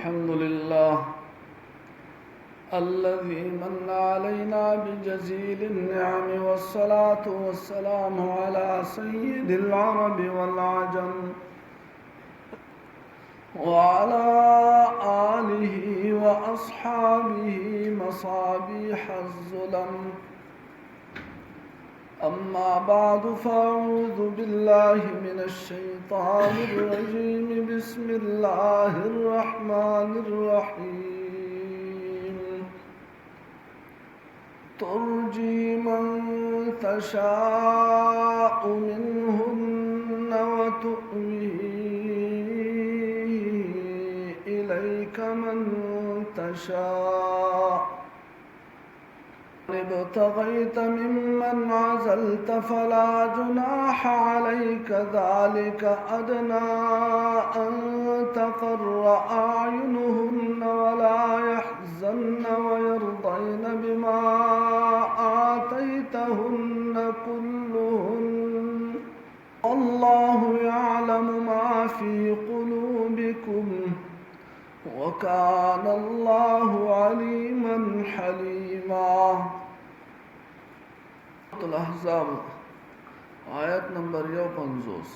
الحمد لله الذي من علينا بجزيل النعم، والصلاة والسلام على سيد العرب والعجم وعلى آله وأصحابه مصابيح الظلم. أما بعد، فأعوذ بالله من الشيطان الرجيم. بسم الله الرحمن الرحيم. ترجي من تشاء منهن وتؤوي إليك من تشاء، ابتغيت ممن عزلت فلا جناح عليك، ذلك أدنى أن تقر أعينهن ولا يحزن ويرضين بما آتيتهن كلهن، والله يعلم ما في قلوبكم وكان الله عليما حليما. الاحزاب آیت نمبر 51.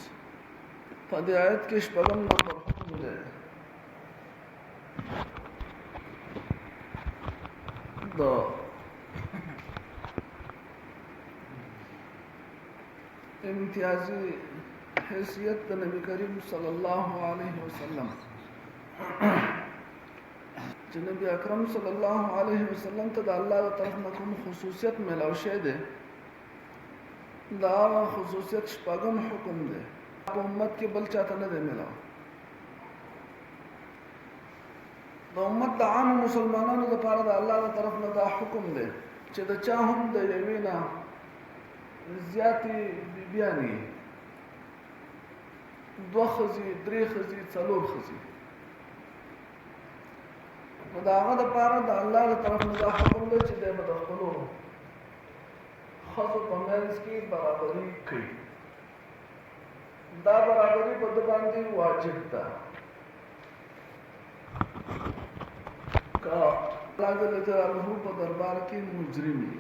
پدې آیت کې شپږم نمبر حکم دی. د امتیازي حیثیت د نبی کریم صلی الله علیه وسلم چې نبی اکرم صلی الله علیه وسلم ته د الله طرف نه کوم خصوصیت ملاو شه ده، دا خصوصیت شپږم حکم ده. په امت کې بل چاته نه دی ملاو. د امت د عام مسلمانانو لپاره د الله طرف نه دا حکم ده چې د چا هم د یوې نه زیاتې بیبیانې، دوه ښځې، درې ښځې، څلور ښځې، نو د هغه دپاره د الله له طرف نه دا حکم دی چې دی به د خپلو ښځو په منځ کې برابري کوي. دا برابري په ده باندې واجب ده. که الله جل جلاله په دربار کې مجرم وي،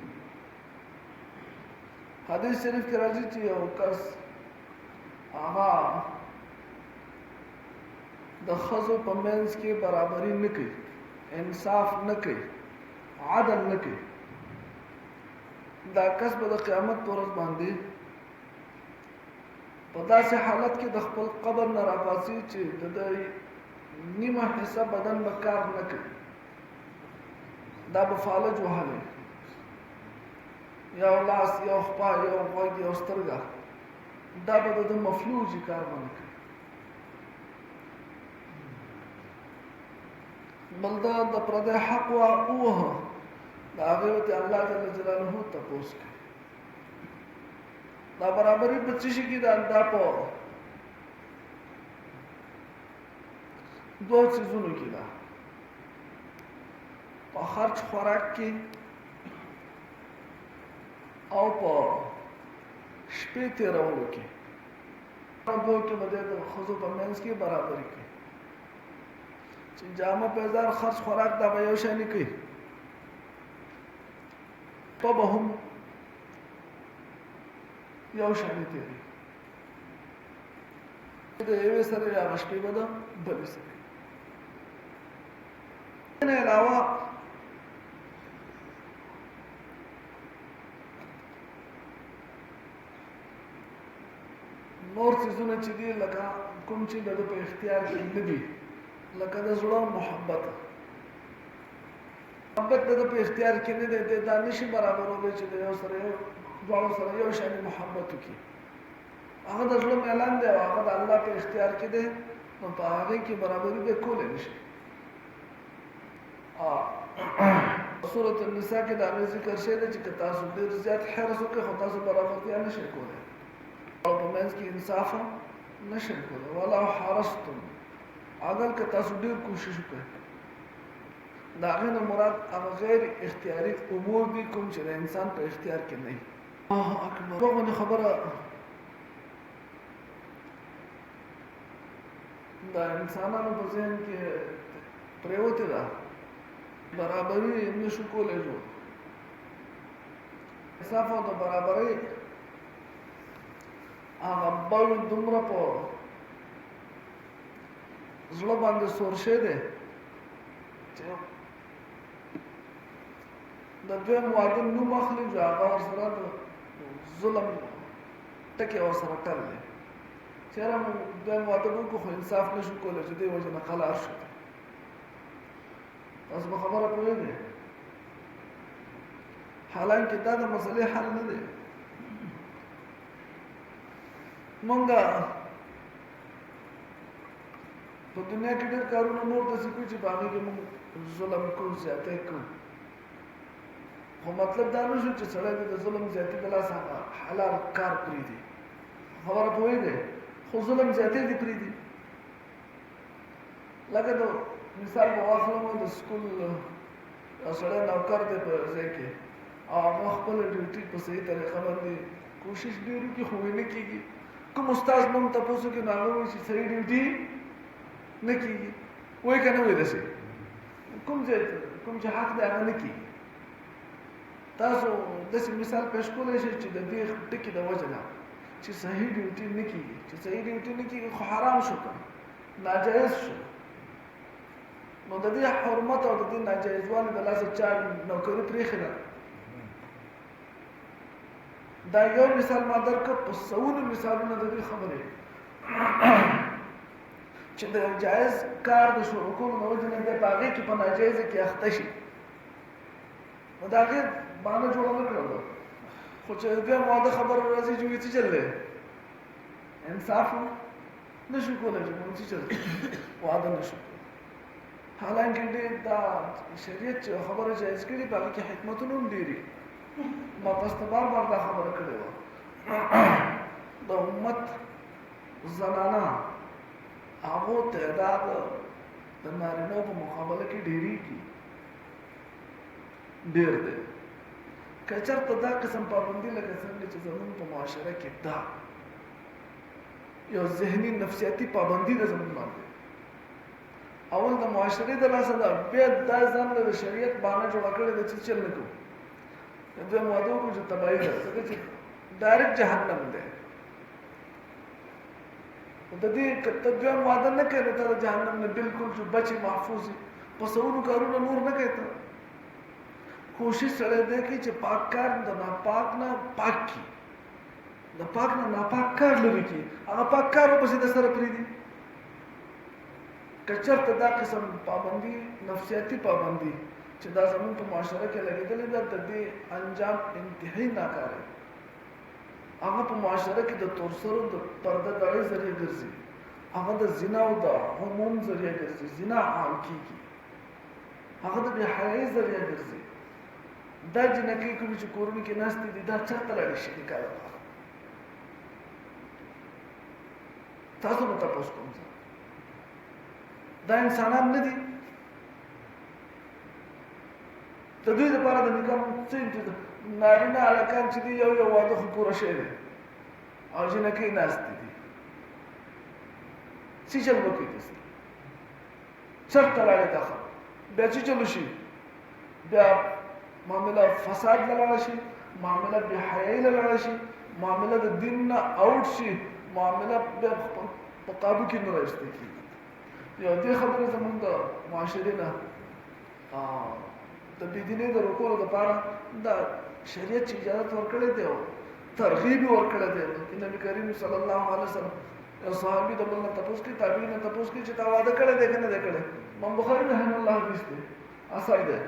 حدیث شریف کې راځي چې یو کس هغه د ښځو په منځ کې برابري نه کوي، انصاف نه کوي، عدل نه کوي، دا کس به د قیامت په ورځ باندې په داسې حالت کې د خپل قبر نه راپاڅي چې د نیمه حصه بدن به کار نه کوي، دا به فالج وهلی، یو لاس، یو خپا، یو غوږ، یو سترګه، دا به د مفلوجي کار به نه کوي. بل دا د پردی حق ووهه، د هغې ورته الله جل جلاله تپوس کوي. دا برابري په څه شي کې ده؟ دا په دوه څیزونو کې ده، په خرچ خوراک کې او په شپې تېرولو کې. دوه کې به د ښځو په منځ کې برابري کوي چې جامه پیزار، خرچ خوراک دا به یو شانی کوي، په به هم یو شانی تېري، د یوې سره یا هغه شپې به د بلې سره. نه علاوه نور څیزونه چې دي لکه کوم چې د ده په اختیار کې نه دي، لکه د زړه محبت د ده په اختیار کې نه دی، دا نشي برابرولی چې د یو سره دواړو سره یو شانې محبت وکړي. هغه د زړه میلان دی او هغه د الله په اختیار کې دی، نو په هغې کې برابري دی کولی نشي. سورة النساء کې د هغې ذکر شوی دی چې که تاسو ډېر زیات حرص وکړئ خو تاسو برابرتیا نشئ کولی او په منځ کې انصاف نشئ کولی. ولو حرصتم، اگر که تاسو ډېر کوشش وکړئ. د هغې نه مراد هغه غیر اختیاري امور دي کوم چې د انسان په اختیار کې نه وي. الله اکبر. دغه خبره د انسانانو په ذهن کې پریوتې ده برابري نشو کولی جوړ انصاف او د برابرۍ هغه بل دومره په زړه باندې سور شوی دی چې د دویم واده نوم اخلي چې هغه ورسره د ظلم ټکي ورسره تړلی دی چېرې موږ دویم واده وکړو خو انصاف نشو کولی چې دې وجې نه قلار شو تاسو په خبره پوهېږئ حالانکه دا د مسئلې حل نه دی مونږ په دنیا کې ډېر کارونه نور داسې کوي چې په هغې کې مونږ ظلم کوو زیاتی کوو خو مطلب دا نه شو چې سړی د ظلم زیاتي د لاسه حلال کار پرېږدي خبره پوهېږئ خو ظلم زیاتی دې پرېږدي لکه د مثال به واخلم د سکول سړی نوکر دی په ځای کې او هغه خپله ډیوټي په صحیح طریقه باندې کوشش ډېر وکړي خو نه کېږي کوم استاد موږ تپوس وکړي نو هغه وایي چې صحیح ډیوټي نه کېږي وایي که نه وایي داسې کوم ځای کوم چې حق دی هغه نه کېږي تاسو داسې مثال پیش کولی شئ چې د دې ټکي د وجه نه چې صحیح ډیوټي نه کېږي چې صحیح ډیوټي نه کېږي خو حرام شو که ناجایز شو نو د دې حرمت او د دې ناجایزوالي د لاسه چا نوکري پرېښې ده دا یو مثال ما درکړ په سوونو مثالونه د دې خبرې چې د جایز کار د شروع کولو د وجې نه دی په هغې کې په ناجایزه کې اخته شي نو د هغې بانه جوړه نه کړله خو چې د دویم واده خبره راځي چې وایي څه چل دی انصاف نه شو کولی چې موږ څه چل واده نه شو حالانکه ډېر دا شریعت چې خبره جایز کړي په هغې کې حکمتونه هم ډېري ما تاسو ته بار بار دا خبره کړې وه د امت زنانه هغو تعداد د نارینهو په مقابله کې ډېرېږي ډېر دی که چېرته دا قسم پابندي لکه څنګه چې زموږ په معاشره کې دا یو ذهني نفسیاتي پابندي ده زموږ باندې اول د معاشرې د لاسه ده بیا دا ځان له شریعت بانه جوړه کړې ده چې چل نه کوو د دویم واده وکړو چې تباهي ده ځکه چې ډایرکټ جهنم دی د دې که ته دویم واده نه کوې نو ته د جهنم نه بلکل چې بچې محفوظ وي په سوونو کارونه نور نه کوې ته کوشش سړی دی کوي چې پاک کار د ناپاک نه پاک کړي د پاک نه ناپاک کار لرې کړي هغه پاک کار ورپسې د سره پرېږدي که چېرته دا قسم پابندي نفسیاتي پابندي چې دا زموږ په معاشره کې لګېدلې ده د دې انجام انتهایي ناکاره دی هغه په معاشره کې د تورسرو د پرده دارۍ ذریعه ګرځي هغه د زنا او د هموم ذریعه ګرځي زنا عام کېږي هغه د بېحیایۍ ذریعه ګرځي دا جنکۍ کومې چې کورونو کې ناستې دي دا چېرته لاړې شي نکاح لپاره تاسو به تپوس کوم دا انسانان نه دي د دوی لپاره د نکاح څه نارینه هلکان چې دي یو واده خو پوره شوی دی او جنکۍ ناستې دي څه چل وکړي داسې چېرته لاړې دا خبره بیا څه چلو شي بیا معامله فساد له لاړه شي معامله بېحیایي له لاړه شي معامله د دین نه آوټ شي معامله بیا په قابو کې نه رایسته کېږي یو دې خبرې زموږ د معاشرې نه د بېدینۍ د روکولو دپاره دا شریعت چې اجازت ورکړی دی او ترغیب یې ورکړی دی چې نبي کریم صلی الله علیه وسلم یو صحابي د بل نه تپوس کوي تابعین نه تپوس کوي چې تا واده کړی دی که نه دی کړی امام بخاري رحمه الله حدیث دی اثر دی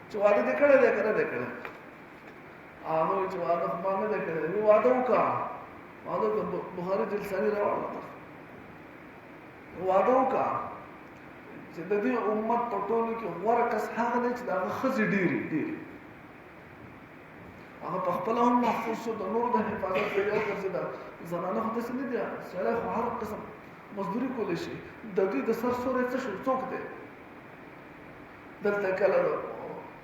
چې واده دې کړی دی که نه دی کړی هغه وایي چې واده خو ما نه دی کړی وایي واده وکړه واده وکړه بخاري جلساني راوړه واده وکړه چې د دې امت په ټولو کې غوره کس هغه دی چې د هغه ښځې ډېرې هغه په خپله هم محفوظ شو د نورو د حفاظت ذریعه وګرځېده زنانه خو داسې نه دي سړی خو هر قسم مزدوري کولی شي د دوی د سر سوری څه شو څوک دی دلته کله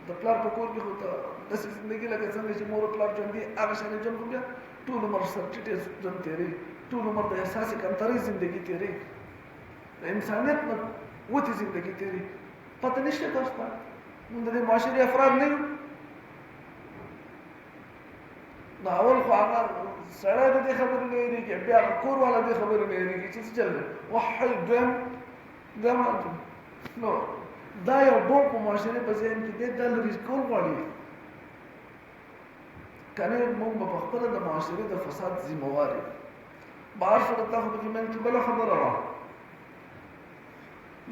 د پلار په کور کې خو ته داسې زندګي لکه څنګه چې مور او پلار ژوند دي هغه شانې ژوند خو بیا ټول عمر سر ټیټې ژوند تېروي ټول عمر د احساسې کمترۍ زندګي تېروي د انسانیت نه وتې زندګي تېروي پته نشته تاسو ته موږ د معاشري افراد نه یو نو اول خو هغه سړی د دې خبرې نه یېرېږي بیا کور والا دې خبرې نه یېرېږي چې څه چل دی وحی دویم نو دا یو ډول په معاشرې په ذهن کې دی دا لرې کول غواړي کنه موږ به خپله د معاشرې د فساد ذمهوار یو بهر صورت تا خو په کې کې بله خبره وه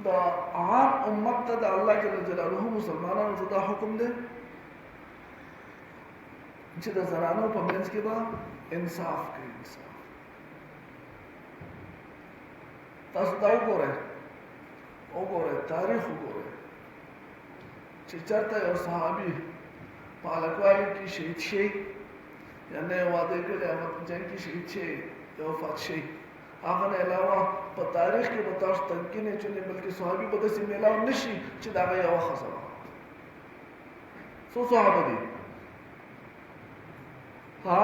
د عام امت ته د الله جل جلاله مسلمانانو ته دا حکم دی چې د زنانو په منځ کې به انصاف کوي انصاف تاسو دا وګورئ تاریخ وګورئ چې چېرته یو صحابي په هلکوالي کې شهید شي یا نه یې واده کړی هغه په جنګ کې شهید شي یا وفات شي هغه نه علاوه په تاریخ کې به تاسو تنقید نه چولې بلکې صحابي به داسې میلاو نه شي چې د هغه یوه ښځه وه څو صحابه دي ها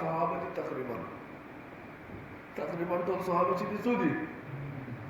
صحابه دي تقریبا ټول صحابه چې دي څو دي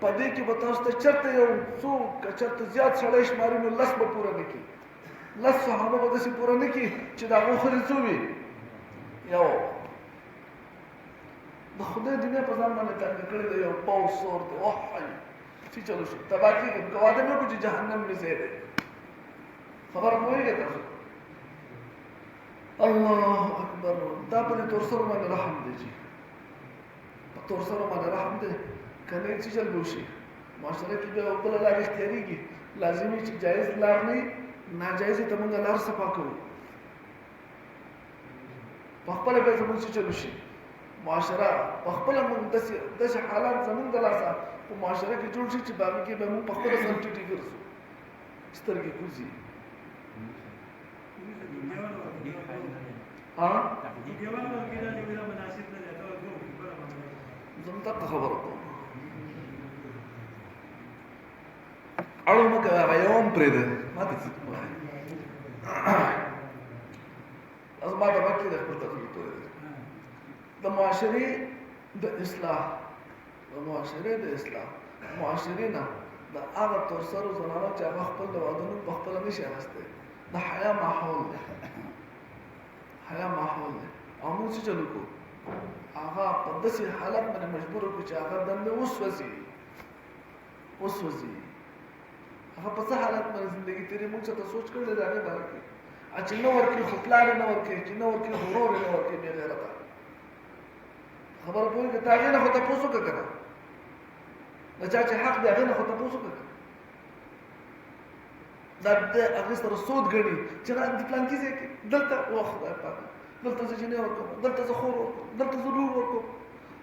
په دې کې به تاسو ته چېرته یو څو که چېرته زیات سړی شماري نو 10 به پوره نه کړي 10 صحابه به داسې پوره نه کړي چې د هغو ښځې څو وي یو د خدای دنیا په ځان باندې تنګ کړی دی یو پوځ سور دی وحی چې چلو شي تباه کېږي که واده نه وکړو چې جهنم مې ځای دی خبره پوهېږئ تاسو الله اکبر دا په دې تورسرو باندې رحم دی جي په تورسرو باندې رحم دی که نه چې چل به وشي معاشره کې بیا بله لار اختیارېږي لازمي چې جایز لار نه وي ناجایزې ته مونږ لار صفا کوو په خپله بیا زمونږ چې چل وشي معاشره په خپله مونږ داسې حالات زمونږ د لاسه په معاشره کې جوړ شي چې په هغې کې به مونږ په خپله سر ټیټې ګرځو سترګې کوزي زم دقه خبره کوم اړو مه کوه هغه یو هم پرېږده ما ته څه وایي اوس ما ته مخکې د خپل تقریر پورې دی د معاشرې د اصلاح معاشرې نه د هغه تورسرو زنانو چې هغه خپل د وادونو په خپله نشي اخیستی د حیا ماحول دی او موږ څه چلو کوو هغه په داسې حالت باندې مجبور کړو چې هغه دنده وسوځي هغه په څه حالت باندې زندګي تېرې موږ څه ته سوچ کړی دی د هغې باره کې چې نه ورکړي خو پلار یې نه ورکړي چې نه ورکړي خو ورور یې نه ورکړي بې غیرته خبره پوهېږې ته هغې نه خو تپوس وکړه که نه د چا چې حق دی هغې نه خو تپوس وکړه دا د هغې سره سود ګڼي چې نه د پلانکي ځای کې دلته خدای پاک دلته زه جینۍ ورکوم دلته زه خور ورکوم دلته زه لور ورکوم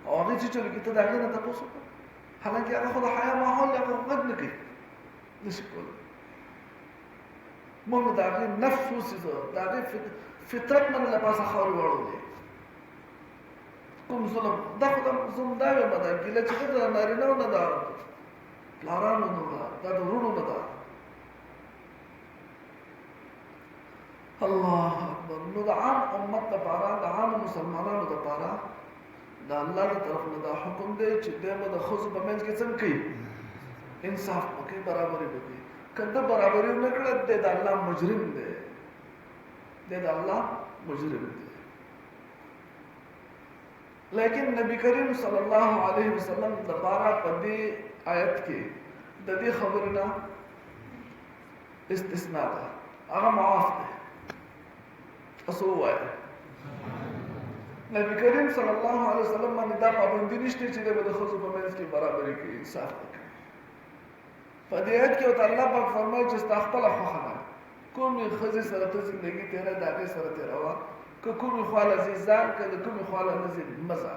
او هغې چې چلو کې ته د هغې نه تپوس وکړه حالانکې هغه خو د حیا ماحول دی هغه غږ نه کوي نشي کولی موږ د هغې نفس وسېزه د هغې فطرت باندې له پاسه خاورې واړولې کوم ظلم دا خو ظلم دا ویمه ده ګیله چې ده د نارینهو نه ده پلارانو نه ده دا د وروڼو نه ده الله اکبر نو د عام امت دپاره د عام مسلمانانو دپاره د الله د طرف نه دا حکم دی چې دی به د ښځو په منځ کې څنګه کوي انصاف به کوي برابري به کوي که ده برابري ونه کړه دی د الله مجرم دی لیکن نبی کریم صلی الله علیه وسلم دپاره په دې آیت کې د دې خبرې نه استثناء ده هغه معاف دی تاسو ووایئ نبی کریم صلی الله علیه وسلم باندې دا پابندي نشته چې دی به د ښځو په منځ کې برابري کوي انصاف وکړي په دې آیت کې ورته الله پاک فرمایي چې ستا خپله خوښه ده کومې ښځې سره ته زندګي تېره د هغې سره تېروه که کومې خواله ځې ځان که د کومې خواله نه ځې مه ځه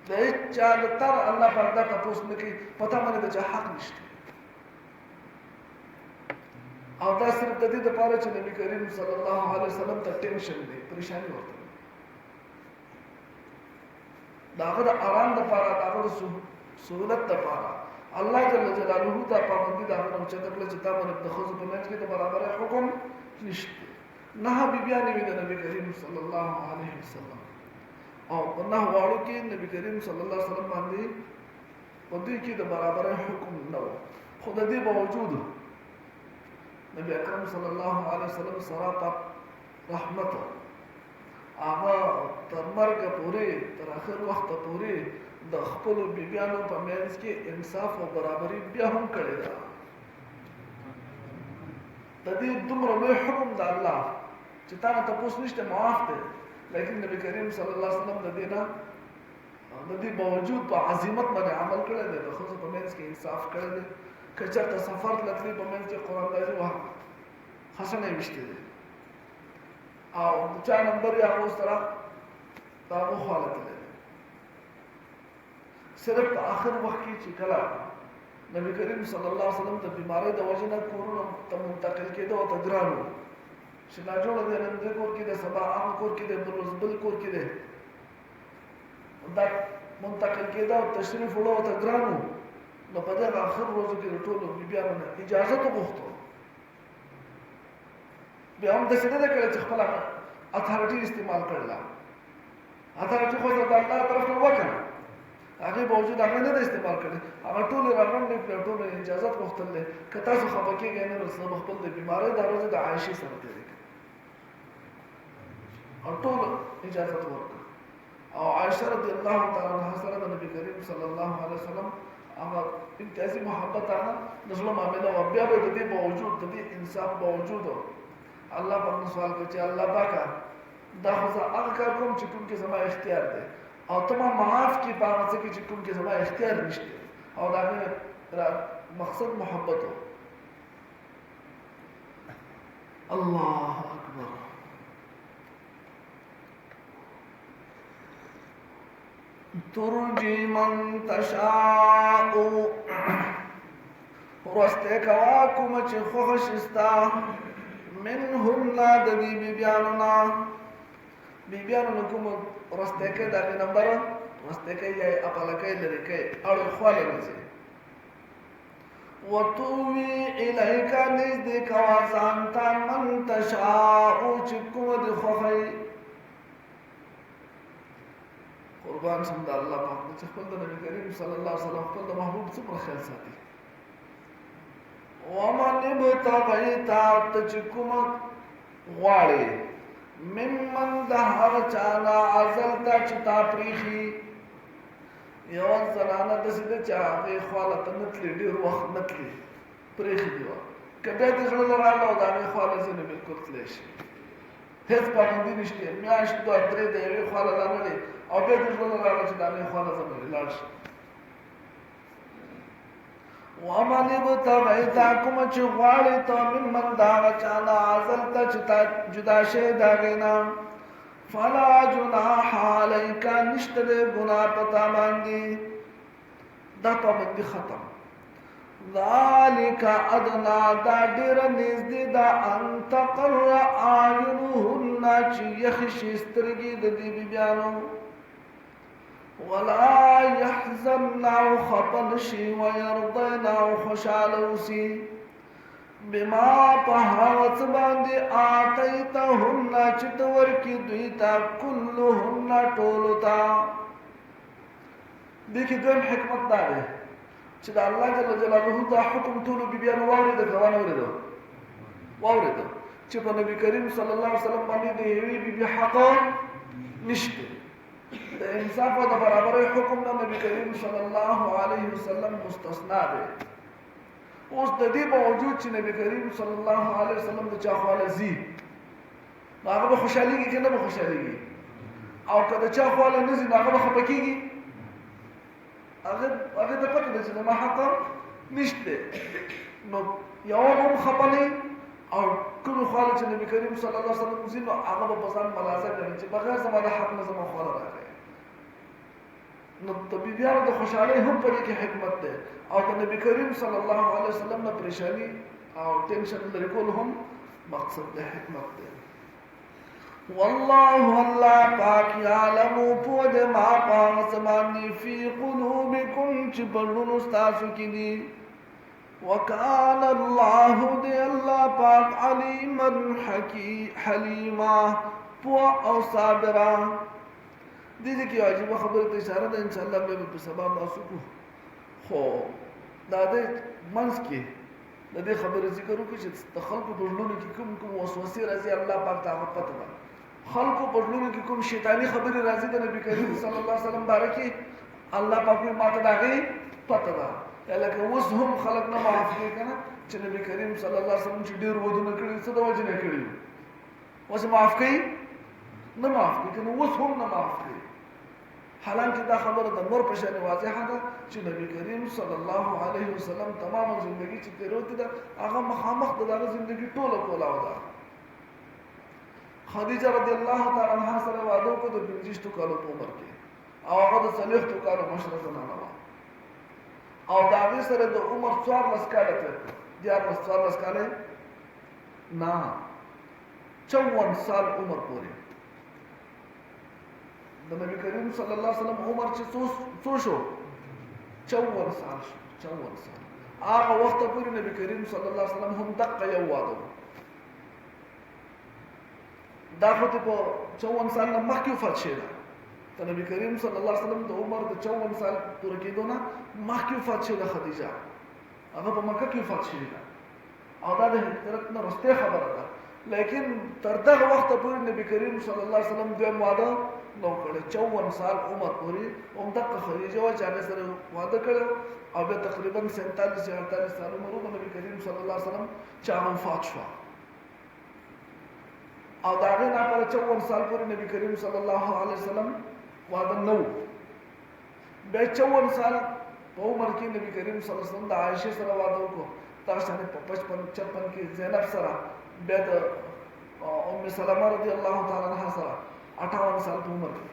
د هېڅ چا د تر الله پاک دا تپوس نه کوي په تا باندې د چا حق نشته او دا صرف د دې دپاره چې نبي کریم صلی الله علیه وسلم ته ټینشن دی پریشاني ورته د هغه د آرام دپاره د هغه د سهولت دپاره الله جل جلاله دا پابندي د هغه نه اوچته کړه چې تا باندې د ښځو په منځ کې د برابرۍ حکم نشته 9 بیبیانې وې د نبي کریم صلی الله علیه وسلم او گناه واړو کې نبی کریم صلی الله علیه وسلم باندې په دې کې د برابرۍ حکم نه و. خو د دې باوجود نبی اکرم صلی الله علیه وسلم صراحت رحمت هغه تر مرګ پورې تر اخر وخت پورې د خپل بیبیانو په منځ کې انصاف او برابرۍ بیا هم کړی ده. د دې دومره لوی حکم د الله چې تا نه تپوس نشته معاف دی، لیکن نبی کریم صلی الله علیه وسلم د دې نه د دې باوجود په عظمت باندې عمل کړی دی، د ښځو په منځ کې انصاف کړی دی. که چېرته سفر تللی په منځ کې قراندازي وه خشنه یې ویشتې دی او د چا نمبر یې هغو سره د هغو خواله تللی دی. صرف په آخر وخت کې چې کله نبی کریم صلی الله علیه وسلم د بیمارۍ د وجې نه کورونو ته منتقل کېده او ته ګران و چې ناجوړه دی نن دې کور کې دی، سبا هغه کور کې دی، بل ورځ بل کور کې دی، دا منتقل کېده او تشریف وړه او ته ګران و. نو په دغه آخر ورځو کې د ټولو بیبیانو نه اجازت وغوښتو. بیا هم داسې نه ده کړې چې خپله اتھارټي استعمال کړله. اتھارټي خو د الله طرف نه وکړه، هغې باوجود هغه نه ده استعمال کړې، هغه ټولې راغونډې کړې، ټولو اجازت غوښتل دی. که تاسو خفه کېږئ نه نو زه به خپل د بیمارۍ دا ورځې د عایشې سره تېرې کړم او ټولو اجازت ورکړه. او عایشه رضی الله تعالی عنها سره د نبي کریم صلی الله علیه وسلم هغه امتیازي محبت هغه د زړه معامله وه. بیا به د دې باوجود د دې انصاف باوجود الله باندې سوال کوي چې الله پاکه دا خو زه هغه کار کوم چې کوم کې زما اختیار دی او ته ما معاف کړي په هغه څه کې چې کوم کې زما اختیار نشته. او د هغې مقصد محبت و. الله اکبر. ترجی من تشاء ورسته کوا کوم چې خوښ شستا منهن د دې بیبیانو بیبیانو کوم ورسته کې دا نمبر ورسته کې یا خپل کې لري کې اړ خواله نشي وتوي الیک نزدې کوا ځانتا من تشاء چې کوم د خوښي قربان شم د الله پاک چې خپل د نبی کریم صلی الله علیه وسلم خپل د محبوب څخه خیال ساتي. ومن ابتغیتا چې کوم غواړي ممن د هغه چانا عزلتا چې تا پریخي یو زنانه داسې ده چې هغې خواله ته نه تلي، ډېر وخت نه تلي، پریخي دي وه. که بیا دې زړه نه راغله او د هغې خواله ځینې بلکل تلی شي، هېڅ پابندي نشته، میاشت دوه درې د یوې خواله رانلې او بیا دې زړه نه راغله چې د هغې خواله ځه نو لاړ شي. ومن ابتغیتا کوم چې غواړې ته ممن د هغه چا نه عزلته چې تا جدا شې د هغې نه فلا جناح علیک نشته دی ګناه په تا باندې، دا پابندي ختم. ذالک ادنا دا ډېره نږدې ده ان تقر اعینهن چې یخې شي سترګې د دې بیبیانو ولا يحزن او خپن شي ويرضين او خوشاله وسي بما په هغه څه باندې آتیتهن چې ته ورکړې دوی ته کلهن ټولو ته. دې کې دویم حکمت دا دی چې د الله جل جلاله دا حکم ټولو بیبیانو واورېده که ونه واورېده چې په نبي کریم صلی الله علیه وسلم باندې د یوې بیبي حق نشته. د انصاف او د برابرۍ حکم نه نبی کریم صلی الله علیه وسلم مستثنا دی. اوس د دې باوجود چې نبی کریم صلی الله علیه وسلم د چا خواله ځي نو هغه به خوشحالېږي که نه به خوشحالېږي، او که د چا خواله نه ځي نو هغه به خفه کېږي. هغې ته پته ده چې زما حق نشته، نو یوه به هم خفه نه او کومې خواله چې نبي کریم صلی الله علیه وسلم ځي نو هغه به په ځان ملازه ګڼي چې بغیر زما د حق نه زما خواله راغی. نو د بیبیانو د خوشحالۍ هم په دې کې حکمت دی او د نبي کریم صلی الله علیه وسلم نه پریشاني او ټینشن لرې کول هم مقصد د حکمت دی. والله الله پاک یعلم پوه د ما په هغه څه باندې فی قلوبکم چې په زړونو ستاسو کې دي. وکان الله دی الله پاک علیما حلیما پوه او صابرا. دې کې عجیب خبره ته اشاره ده ان شاء الله به په سبا تاسو کو خو دا د منځ کې د دې خبرې ذکر وکړي چې د خلکو په ژوند کې کوم وسوسې راځي الله پاک ته پته ده خلکو په ژوند کې کوم شیطانی خبرې راځي د نبی کریم صلی الله علیه وسلم بارکه الله پاک ماته دا غي پته ده لکه اوس هم خلک نه معاف کوي کنه چې نبی کریم صلی الله علیه وسلم چې ډیر ودونه کړی څه د وجه نه کړی اوس معاف کوي نه معاف کوي کنه اوس هم نه معاف کوي حالانکه دا خبره د نور په شان واضحه ده چې نبی کریم صلی الله علیه وسلم تمام ژوندۍ چې تیروتی ده هغه مخامخ دغه ژوندۍ ټوله کولاو ده خدیجه رضی الله تعالی عنها سره واده وکړ د 25 کالو په عمر کې او هغه د 40 کالو مشره زنانه وه او د هغې سره د عمر 14 کاله تېر کړ 14 کاله نه 54 سال عمر پورې د نبی کریم صلی الله علیه وسلم عمر چې څو شو 54 سال شو 54 سال هغه وخت پورې نبی کریم صلی الله علیه وسلم هم دقه یو واده دا خو ته په 54 سال نه مخکې وفات شوی ده د نبی کریم صلی الله علیه وسلم د عمر د 54 سال پوره کېدو نه مخکې وفات شوی ده خدیجه هغه په مکه کې وفات شوی ده او دا د هجرت نه وروسته خبره ده لیکن تر دغه وخت پورې نبی کریم صلی الله علیه وسلم دویم واده نو کړی 54 سال عمر پورې همدغه خدیجه وه چې هغې سره واده کړی او بیا تقریبا 47 48 سال عمر و نبی کریم صلی الله علیه وسلم چې هغه وفات شوه او د هغې نه پره 54 سال پورې نبی کریم صلی الله علیه وسلم واده نه و بیا 54 سال په عمر کې نبی کریم صلی الله علیه وسلم د عایشې سره واده وکړو دغه شانې په 55 کې زینب سره بیا د ام سلمه رضی الله تعالی عنها سره 58 سال په عمر کې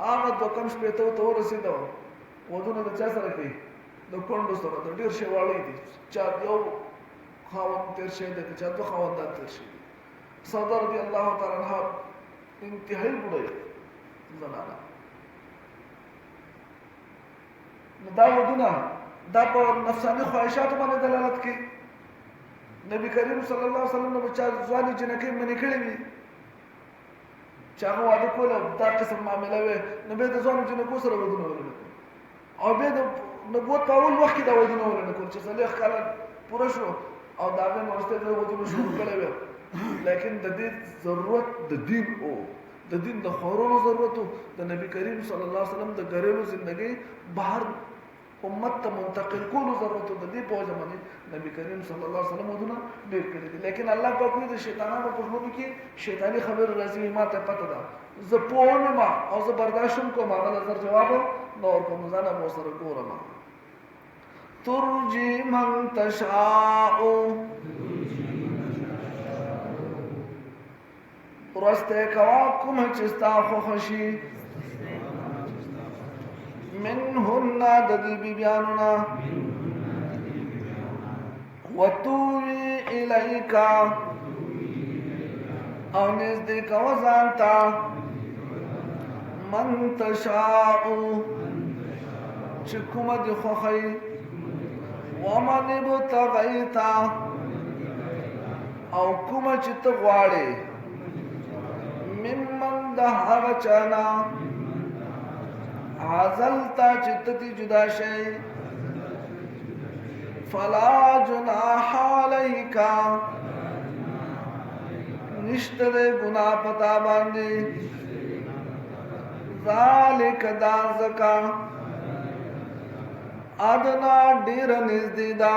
هغه دوه کم شپېته ته ورسېده ودونه د چا سره کوي د کونډو سره د ډېر شی واړی دي چا یو خاوند تېر شوی دی که چا دوه خاوندان تېر شوي دي سوده رضی الله تعالی عنها انتهایي بوډۍ زنانه نو دا ودونه دا په نفساني خواهشاتو باندې دلالت کوي نبی کریم صلی الله علیه وسلم نو چا ځواني جنکۍ منې کړې وي چې هغه واده کوله دا قسم معامله وې نو بیا د ځوانو جنکو سره ودونه ولې نه کول او بیا د نبوت په اول وخت کې دا ودونه ولې نه کول چې 40 کاله پوره شو او د هغې نه وروسته د ودونه شروع کړی وې لیکن د دې ضرورت د دین او د دین د خورونو ضرورت د نبی کریم صلی الله علیه وسلم د ګریلو زندگی بهر امت ته منتقل کولو ضرورت د دې په وجه باندې نبی کریم صلی الله علیه وسلم ودونه ډېر کړي دي لیکن الله پاک د شیطانانو په ژوند کې شیطانی خبر راځي ما ته پته ده زه پوه نه ما او زه برداشت کوم هغه نظر جواب نور کوم ځان مو سره ګورم ترجی من تشاء ورسته کوا کوم چې ستا خوښ شي منهن د دې بیبیانو وتوی الیک او نزدې کوا ځان ته من تشاء چې کومه دې خوښوي ومن ابتغیت او کومه چې ته غواړې ممن د هغه چانا عزلتا چتتی جدا شئی فلا جناح علیکا نشتر گناہ پتا باندی ذالک دازکا ادنا دیر نزدیدہ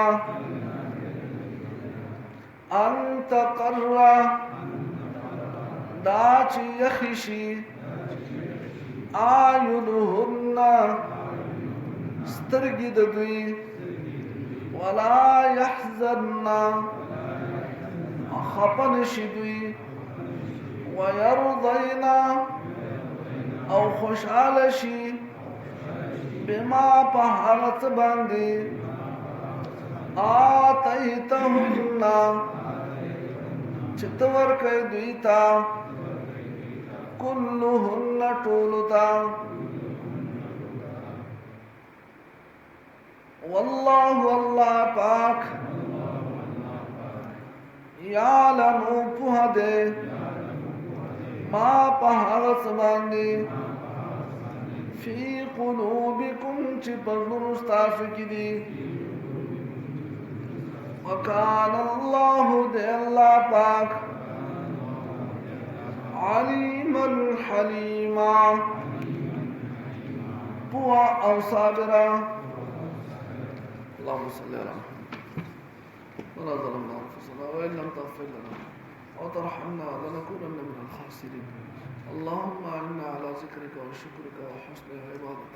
انت قرہ دا چی یخشی آیونهن سترگی دوی ولا یحزن خپن شدوی ویرضین او خوشحال شی بما پهغت باندی آتیتهن چتور کئی دوی تا کلهن طولتا والله الله پاک یعلم پوہ دے ما پہاغت باندی في قلوبكم چپزن استافكدي وكان الله دي الله پاک عليما حليما قوى او صابرا. اللهم صل على محمد. ولا ظلمنا انفسنا وان لم تغفر لنا وترحمنا لنكونن من الخاسرين. اللهم اعنا على ذكرك وشكرك وحسن عبادتك.